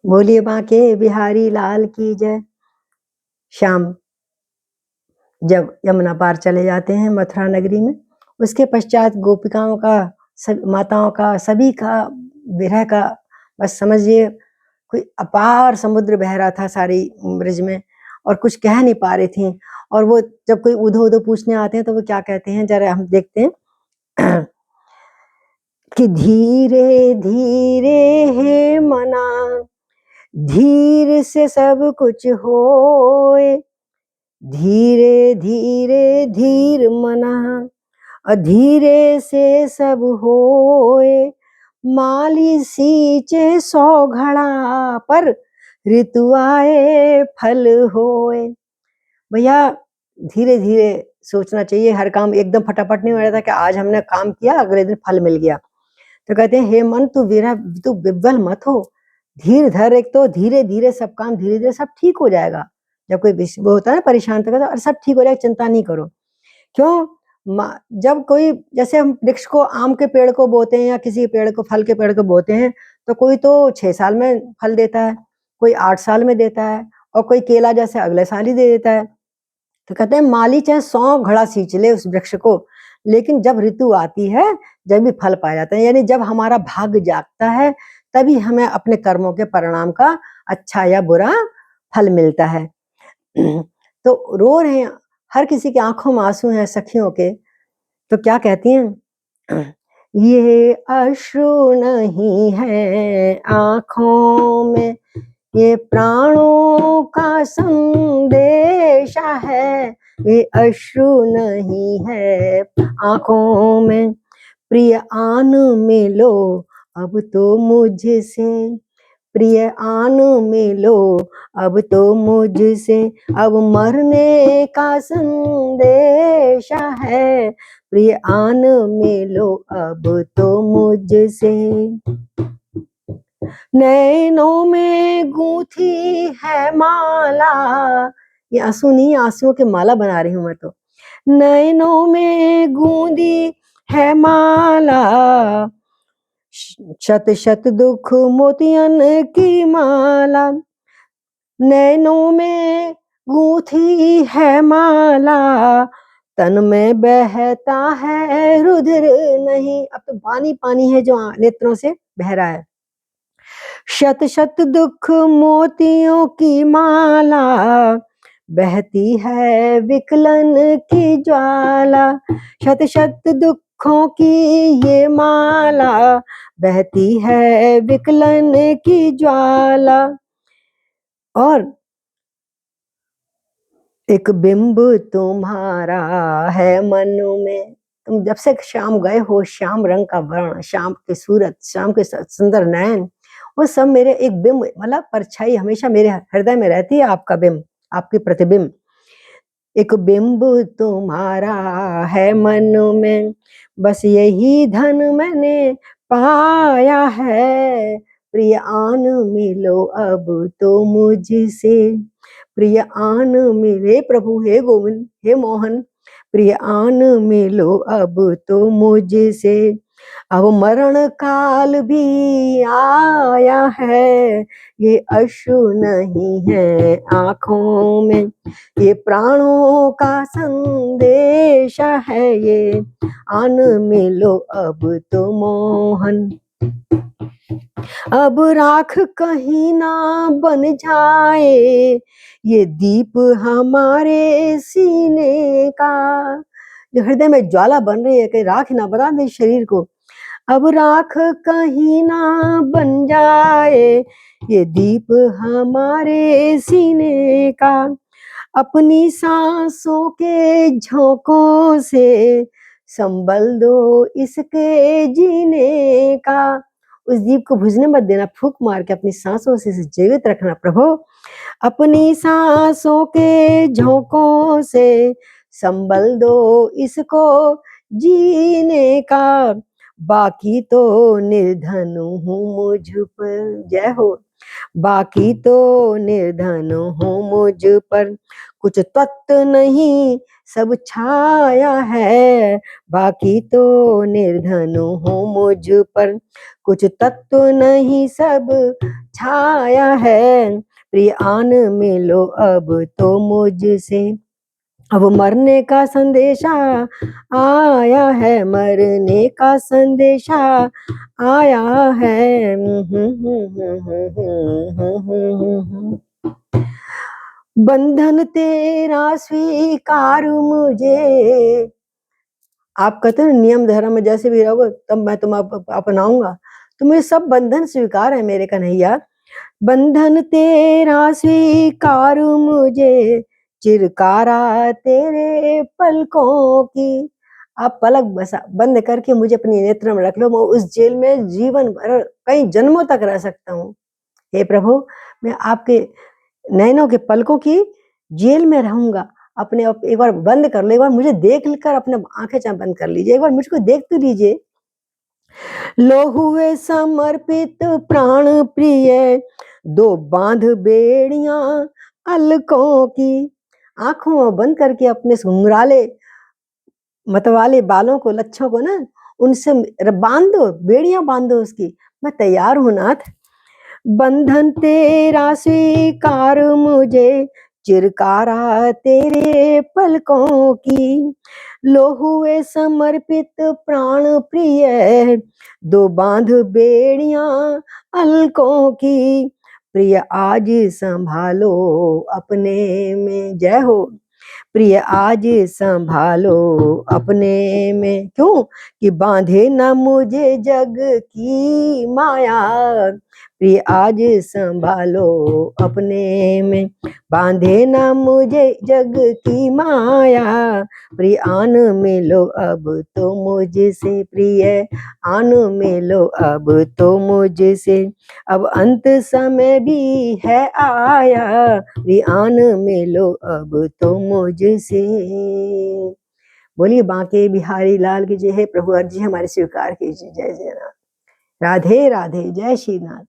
बोलिए बांके बिहारी लाल की जय। शाम जब यमुना पार चले जाते हैं मथुरा नगरी में, उसके पश्चात गोपिकाओं का, सब माताओं का, सभी का विरह का, बस समझिए कोई अपार समुद्र बह रहा था सारी ब्रज में, और कुछ कह नहीं पा रही थी। और वो जब कोई उधो उधो पूछने आते हैं तो वो क्या कहते हैं, जरा हम देखते हैं कि धीरे धीरे हे मना, धीर से सब कुछ होए, धीरे धीरे धीर मना, अधीरे से सब होए, माली सींचे 100 घड़ा पर, ऋतु आए फल होए। भैया धीरे धीरे सोचना चाहिए, हर काम एकदम फटाफट नहीं हो रहा था कि आज हमने काम किया अगले दिन फल मिल गया। तो कहते हैं हे मन तू विव्वल मत हो, धीर धर, एक तो धीरे धीरे सब काम, धीरे धीरे सब ठीक हो जाएगा। जब कोई वो होता है ना परेशान, तो कहता है सब ठीक हो जाएगा, चिंता नहीं करो। क्यों? जब कोई, जैसे हम वृक्ष को, आम के पेड़ को बोते हैं या किसी पेड़ को, फल के पेड़ को बोते हैं, तो कोई तो 6 साल में फल देता है, कोई 8 साल में देता है, और कोई केला जैसे अगले साल ही दे देता है। तो कहते हैं माली चाहे 100 घड़ा सींच ले उस वृक्ष को, लेकिन जब ऋतु आती है जब भी फल पाया जाता है, यानी जब हमारा भाग्य जागता है तभी हमें अपने कर्मों के परिणाम का अच्छा या बुरा फल मिलता है। तो रो रहे हैं, हर किसी की आंखों में आंसू हैं सखियों के, तो क्या कहती हैं, ये अश्रु नहीं है आंखों में, ये प्राणों का संदेशा है, ये अश्रु नहीं है आंखों में, प्रिय आन मिलो अब तो मुझसे, प्रिय आन मिलो अब तो मुझसे, अब मरने का संदेशा है, प्रिय आन मिलो अब तो मुझसे, नैनों में गूंथी है माला, ये आंसू नहीं, आंसुओं की माला बना रही हूं मैं तो, नैनों में गूंदी है माला, शत शत दुख मोतियन की माला, नैनों में गूंथी है माला, तन में बहता है रुधिर नहीं, अब तो पानी पानी है जो नेत्रों से बह रहा है, शत शत दुख मोतियों की माला, बहती है विकलन की ज्वाला, शत शत दुखों की ये माला, बहती है विकलन की ज्वाला, और एक बिंब तुम्हारा है मन में, तुम जब से शाम गए हो, श्याम रंग का वर्ण, शाम की सूरत, शाम के सुंदर नयन, वो सब मेरे एक बिंब, मतलब परछाई हमेशा मेरे हृदय में रहती है, आपका बिंब, आपकी प्रतिबिंब, एक बिंब तुम्हारा है मन में, बस यही धन मैंने पाया है, प्रिय आन मिलो अब तो मुझसे, प्रिय आन मिले, प्रभु हे गोविंद हे मोहन, प्रिय आन मिलो अब तो मुझसे, अब मरण काल भी आया है, ये अश्रु नहीं है आंखों में, ये प्राणों का संदेशा है, ये आन मिलो अब तो मोहन, अब राख कहीं ना बन जाए, ये दीप हमारे सीने का, जो हृदय में ज्वाला बन रही है, कहीं राख ना बना दे शरीर को, अब राख कहीं ना बन जाए, ये दीप हमारे सीने का, अपनी सांसों के झोंकों से संबल दो इसके जीने का, उस दीप को बुझने मत देना, फूंक मार के अपनी सांसों से इसे जीवित रखना प्रभु, अपनी सांसों के झोंकों से संबल दो इसको जीने का, बाकी तो निर्धन हूँ मुझ पर, जय हो, बाकी तो निर्धन हूँ मुझ पर, कुछ तत्व नहीं सब छाया है, बाकी तो निर्धन हूँ मुझ पर, कुछ तत्व नहीं सब छाया है, प्रिय आन मिलो अब तो मुझसे। अब मरने का संदेशा आया है, मरने का संदेशा आया है। बंधन तेरा स्वीकार मुझे। आप कहते हैं नियम धर्म में जैसे भी रहोगे तब मैं तुम अपनाऊंगा, तो मुझे सब बंधन स्वीकार है मेरे कन्हैया। बंधन तेरा स्वीकार मुझे, चिरकारा तेरे पलकों की। आप पलक बसा बंद करके मुझे अपनी नेत्र में रख लो, मैं उस जेल में जीवन भर कई जन्मों तक रह सकता हूँ। हे प्रभु, मैं आपके नैनों के पलकों की जेल में रहूंगा। अपने आप एक बार बंद कर लो, एक बार मुझे देख कर अपने आंखें चाहे बंद कर लीजिए, एक बार मुझको देख तो लीजिए। लो हुए समर्पित प्राण प्रिय, दो बांध बेड़ियां अलकों की। आंखों बंद करके अपने घुंघराले मतवाले बालों को, लच्छों को ना उनसे बांध दो, बेड़ियां बांध दो उसकी। मैं तैयार हूं नाथ। बंधन तेरा स्वीकार मुझे, चिरकारा तेरे पलकों की। लो हुए समर्पित प्राण प्रिय, दो बांध बेड़ियां अलकों की। प्रिय आज संभालो अपने में, जय हो। प्रिय आज संभालो अपने में, क्यों कि बांधे न मुझे जग की माया। प्रिय आज संभालो अपने में, बांधे न मुझे जग की माया। प्रिय आन मिलो अब तो मुझसे, प्रिय आन मिलो अब तो मुझसे। अब अंत समय भी है आया, प्रिय आन मिलो अब तो मुझसे। बोलिए बांके बिहारी लाल की जय। हे प्रभु अर्जी हमारे स्वीकार कीजिए। जय जय नाथ। राधे राधे, जय श्री नाथ।